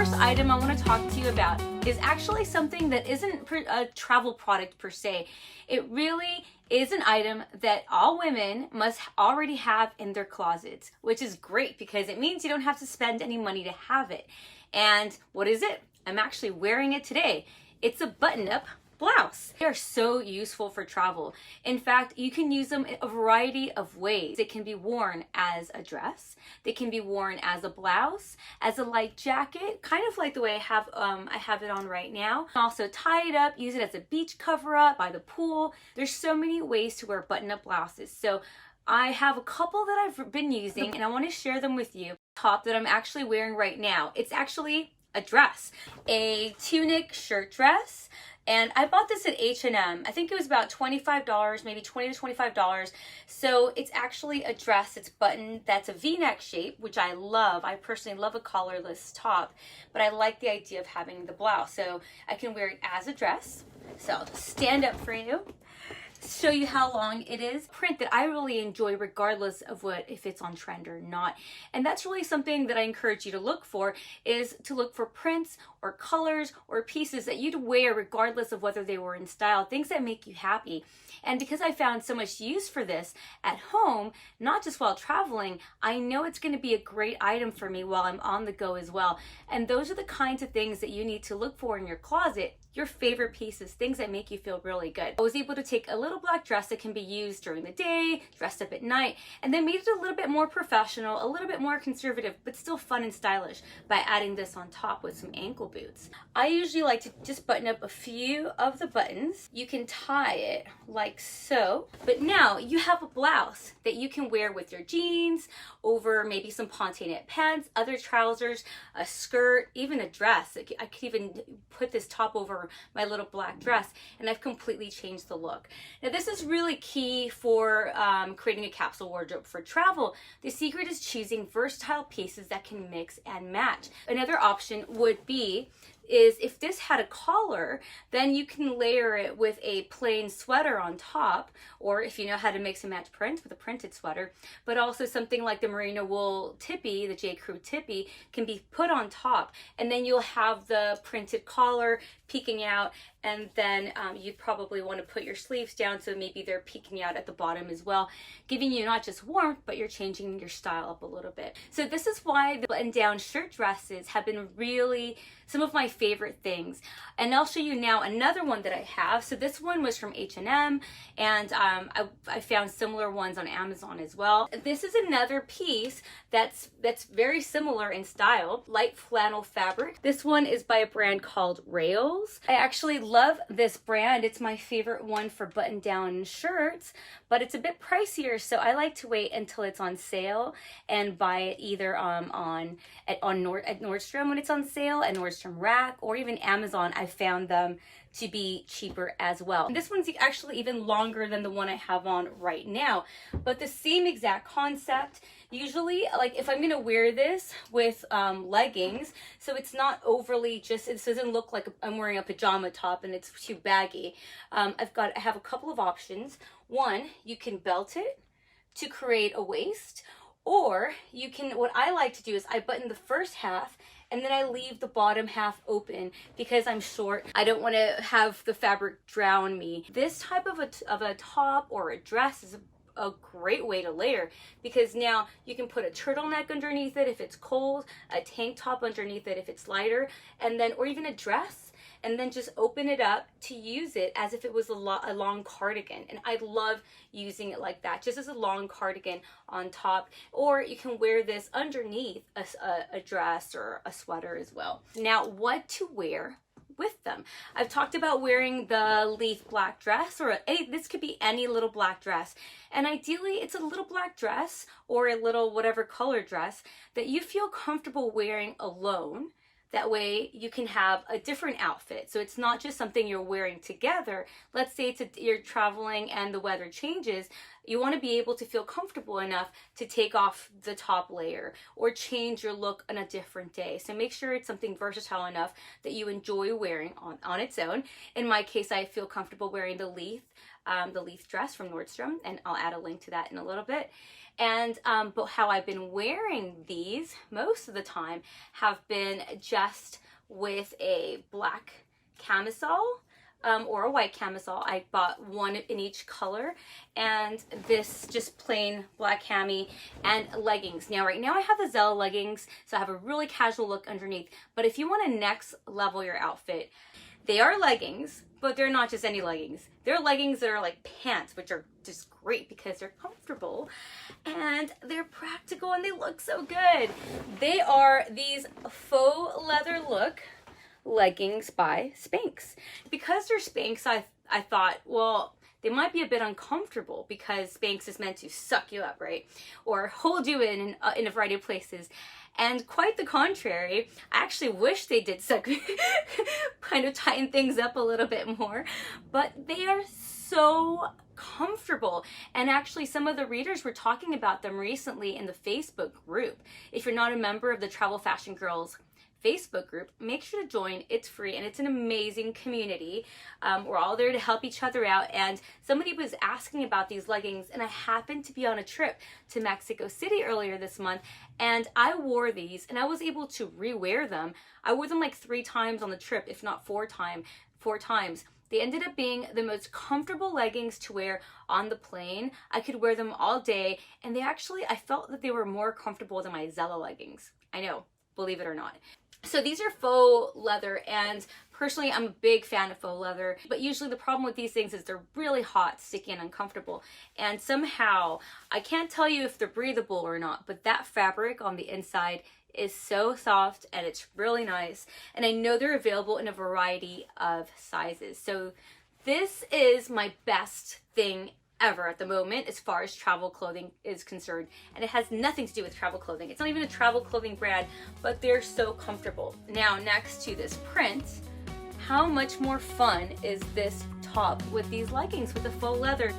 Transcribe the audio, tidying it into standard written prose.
first item I want to talk to you about is actually something that isn't a travel product per se. It really is an item that all women must already have in their closets, which is great because it means you don't have to spend any money to have it. And what is it? I'm actually wearing it today. It's a button-up blouse. They are so useful for travel. In fact, you can use them in a variety of ways. It can be worn as a dress. They can be worn as a blouse, as a light jacket, kind of like the way I have it on right now. Also tie it up, use it as a beach cover up by the pool. There's so many ways to wear button-up blouses. So I have a couple that I've been using and I want to share them with you. Top that I'm actually wearing right now. It's actually a dress, a tunic shirt dress. And I bought this at H&M. I think it was about $25, maybe $20 to $25. So it's actually a dress. It's buttoned. That's a V-neck shape, which I love. I personally love a collarless top, but I like the idea of having the blouse. So I can wear it as a dress. So I'll just stand up for you, show you how long it is. Print that I really enjoy regardless of if it's on trend or not. And that's really something that I encourage you to look for, is to look for prints or colors or pieces that you'd wear regardless of whether they were in style, things that make you happy. And because I found so much use for this at home, not just while traveling, I know it's going to be a great item for me while I'm on the go as well. And those are the kinds of things that you need to look for in your closet, your favorite pieces, things that make you feel really good. I was able to take a little black dress that can be used during the day, dressed up at night, and then made it a little bit more professional, a little bit more conservative, but still fun and stylish by adding this on top with some ankle boots. I usually like to just button up a few of the buttons. You can tie it like so, but now you have a blouse that you can wear with your jeans, over maybe some ponte knit pants, other trousers, a skirt, even a dress. I could even put this top over my little black dress, and I've completely changed the look. Now this is really key for creating a capsule wardrobe for travel. The secret is choosing versatile pieces that can mix and match. Another option would be if this had a collar, then you can layer it with a plain sweater on top, or if you know how to mix and match print, with a printed sweater. But also something like the merino wool tippy, the J. Crew tippy, can be put on top, and then you'll have the printed collar peeking out, and then you'd probably want to put your sleeves down so maybe they're peeking out at the bottom as well, giving you not just warmth, but you're changing your style up a little bit. So this is why the button-down shirt dresses have been really some of my favorite things. And I'll show you now another one that I have. So this one was from H&M, and I found similar ones on Amazon as well. This is another piece that's very similar in style, light flannel fabric. This one is by a brand called Rails. I actually love this brand. It's my favorite one for button-down shirts, but it's a bit pricier, so I like to wait until it's on sale and buy it either at Nordstrom when it's on sale, at Nordstrom Rack, or even Amazon. I found them to be cheaper as well. And this one's actually even longer than the one I have on right now, but the same exact concept. Usually, like if I'm gonna wear this with leggings, so it's not overly it doesn't look like I'm wearing a pajama top and it's too baggy. I have a couple of options. One, you can belt it to create a waist, or you can, what I like to do is I button the first half and then I leave the bottom half open because I'm short. I don't want to have the fabric drown me. This type of a top or a dress is a great way to layer, because now you can put a turtleneck underneath it if it's cold, a tank top underneath it if it's lighter, and then, or even a dress, and then just open it up to use it as if it was a long cardigan. And I love using it like that, just as a long cardigan on top. Or you can wear this underneath a dress or a sweater as well. Now, what to wear with them. I've talked about wearing the leaf black dress, or this could be any little black dress. And ideally it's a little black dress or a little whatever color dress that you feel comfortable wearing alone. That way you can have a different outfit. So it's not just something you're wearing together. Let's say you're traveling and the weather changes. You want to be able to feel comfortable enough to take off the top layer or change your look on a different day. So make sure it's something versatile enough that you enjoy wearing on its own. In my case, I feel comfortable wearing the Leith dress from Nordstrom, and I'll add a link to that in a little bit. And but how I've been wearing these most of the time have been just with a black camisole or a white camisole. I bought one in each color, and this just plain black cami and leggings. Now right now I have the Zella leggings, so I have a really casual look underneath, but if you want to next level your outfit, they are leggings, but they're not just any leggings. They're leggings that are like pants, which are just great because they're comfortable and they're practical and they look so good. They are these faux leather look leggings by Spanx. Because they're Spanx, I thought, well, they might be a bit uncomfortable because Spanx is meant to suck you up, right? Or hold you in a variety of places. And quite the contrary, I actually wish they did suck, kind of tighten things up a little bit more, but they are so comfortable. And actually some of the readers were talking about them recently in the Facebook group. If you're not a member of the Travel Fashion Girls Facebook group, make sure to join. It's free and it's an amazing community. We're all there to help each other out. And somebody was asking about these leggings, and I happened to be on a trip to Mexico City earlier this month, and I wore these and I was able to rewear them. I wore them like 3 times on the trip, if not 4 times. They ended up being the most comfortable leggings to wear on the plane. I could wear them all day, and I felt that they were more comfortable than my Zella leggings. I know, believe it or not. So these are faux leather, and personally I'm a big fan of faux leather, but usually the problem with these things is they're really hot, sticky, and uncomfortable. And somehow, I can't tell you if they're breathable or not, but that fabric on the inside is so soft and it's really nice. And I know they're available in a variety of sizes. So this is my best thing ever at the moment as far as travel clothing is concerned, and it has nothing to do with travel clothing. It's not even a travel clothing brand, but they're so comfortable. Now next to this print, how much more fun is this top with these leggings with the faux leather?